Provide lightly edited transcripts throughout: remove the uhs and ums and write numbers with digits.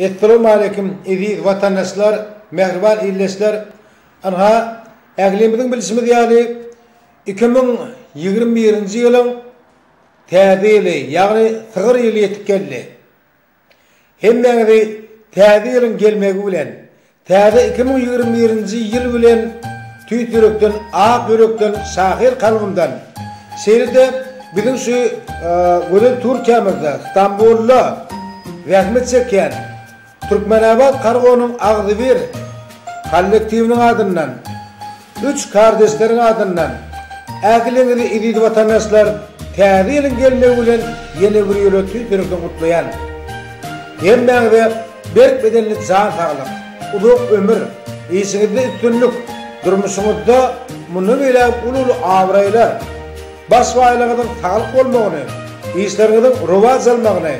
Esselamu aleyküm aziz vatandaşlar, mehriban illesler. Anha äglimizin bilişimi diýäli 2021-nji ýylyň täzeli, ýagny sygyr ýyly ýetip geldi. Hemmeňizi täze ýylyň gelmegi bilen, täze 2021-nji ýyl bilen tüýt ýürekden, ak ýürekden, şahir kalbymdan şeýle bizim şu gören Türkiýemizde, İstanbul'da rahmet çeken Türkmenabad Kargonyň Agzybir kollektiviniň adyndan, 3 kardeşleriň adyndan ägiliňizi iziz vatandaşlar täze ýylyň gelmegi bilen ýene bir ýöle tüýtürükden gutlaýan. Hemmeňize berk bedenli jan saglyk, uzak ömür, işinizde üstünlük, durmuşyňyzda muny bilen ulul awraýlar, baş waýlygynyň saglyk bolmagyny, işleriňiziň rowaj almagyny,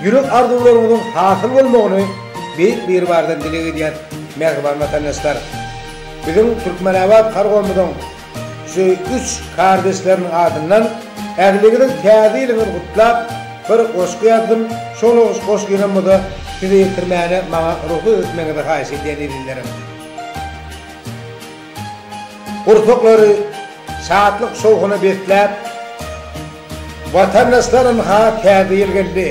yürek arzuwlaryňyzyň hasyl bolmagyny bir bardan dilegi diýen mehriban vatandaşlar. Bizim Türkmenabad Kargomynyň şu 3 kardeşleriň adyndan ägiliňiziň täze ýylyny gutlap bir goşgy ýazdım. Şol goşgynymyzda size ýetirmäni maňa ruhy ötmeňizi haýyş edýän edinlerim. Urfaqlary saatlyk şowguny betlep vatandaşlaryň ha täze ýyl geldi.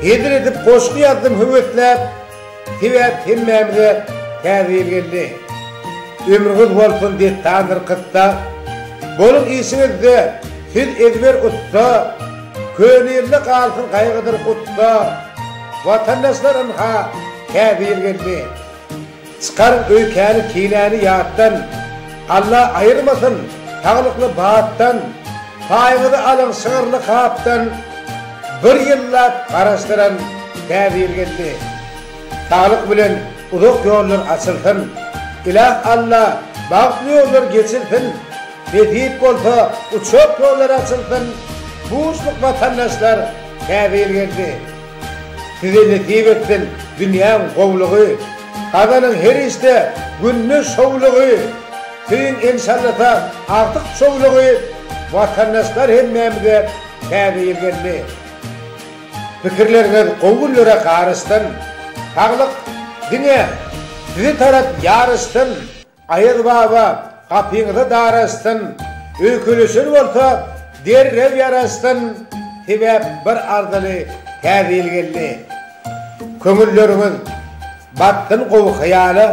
Hedir edip goşgy ýazdım höwetlep tibet hemmämize täze ýyl geldi. Ömrüňiz bolsun diýip tanryr kıtda bolup işiňizde siz ezber utsa köňelli galsyn gaýgydyr utsa vatandaşlaryň ha täze ýyl geldi. Çykar öýkäni kiýläni ýatdan Allah aýyrmasyn taglykly baatdan paýgyny alan şygyrly kapdan bir ýyllap garaşdyran täze ýyl geldi. Sağlyk bilen uzak ýollar açylsyn. İlah Allah bagtly ýollar geçilsin. Netip bolsa uçak ýollar açylsyn. Buçluk vatandaşlar täze ýyl geldi. Size netip etsin dünýäň gowlugy, kadanyň her işte günni şowlugy, siň inşallata artyk şowlugy vatandaşlar hemmämize täze ýyl geldi. Pikirleriniz gowulllara garysyn. Saglyk diňe sizi tarap ýarysyn, aýyr baba gapyňyzy darasyn, öýkülüşün bolsa derrew ýarasyn, sebäp bir arzaly täze ýyl geldi. Köňülleriňiz batdyn gowy hyýaly,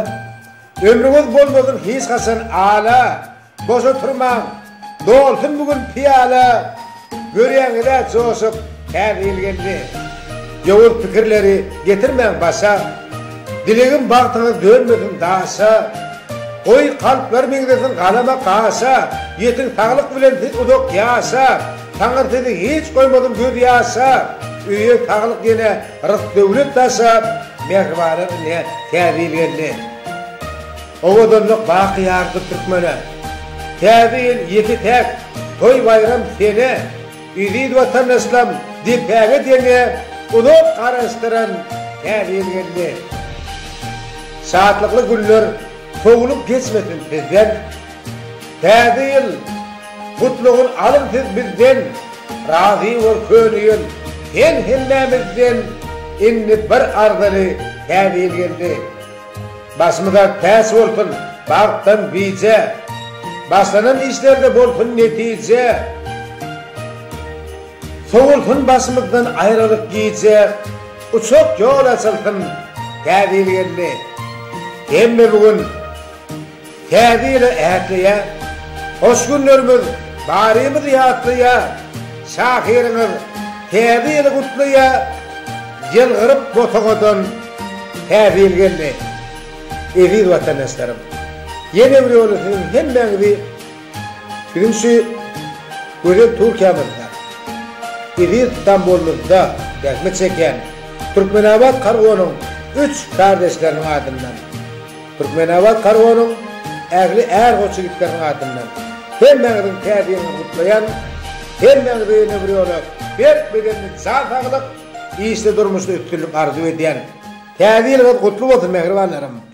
ömrüňiz bolmasyn hiç hasan ala, boşa turmaň, dolsun bugün piýala, görýäňizde joşup täze ýyl geldi. Ýowur pikirleri getirmeň başa, dilegim bagtyňyz dönmesin daşa, oý kalp bermeňdesin galama gaşa, ýetiň saglyk bilen siz uzak ýaşa, taňyr sizi hiç goýmadym göz ýaşa, öýe saglyk ýene rysk döwlet daşa, mehribanlygyny täze ýyl geldi. Owadanlyk baky ýardy türkmene, täze ýyl ýeti tek, toý bayram sene, iziz vatandaşlar dipäge diýene uzak garaşdyran täze ýyl geldi. Saatlikli günler soğulup geçmesin sizden. Täze ýyl gutlugyny alyn siz bizden. Razy bol köňüň sen hemmämizden. Indi bir arzaly täze ýyl geldi. Başymyza täs bolsun bagtdan bize. Başlanan işlerde bolsun netije. Soğulsun başymyzdan aýralyk giýje. Uçak ýol açylsyn täze ýyl geldi. Hemme bugün täze ýyly ätliýe, hoş günlerimiz barymyz ýatlyýa, şahiriňiz täze ýyly gutlaýa, ýylgyryp botagydan täze ýyl geldi. Eziz vatandaşlarym, ýene bir ýoly hemmeňizi bizim şu gören Türkiýemizde, eziz İstanbul'da rahmet çeken Türkmenabad Kargonyň 3 kardeşleriň adyndan, Türkmenabad Kargonyň ägli goçy gitleriniň adyndan hemmeňiziň täze ýylyny gutlaýan, hemmeňize ýene bir ýoly berk bedenli jan saglyk, işde durmuşda üstünlük arzu edýän täze ýylyňyz gutly bolsun mehribanlarym.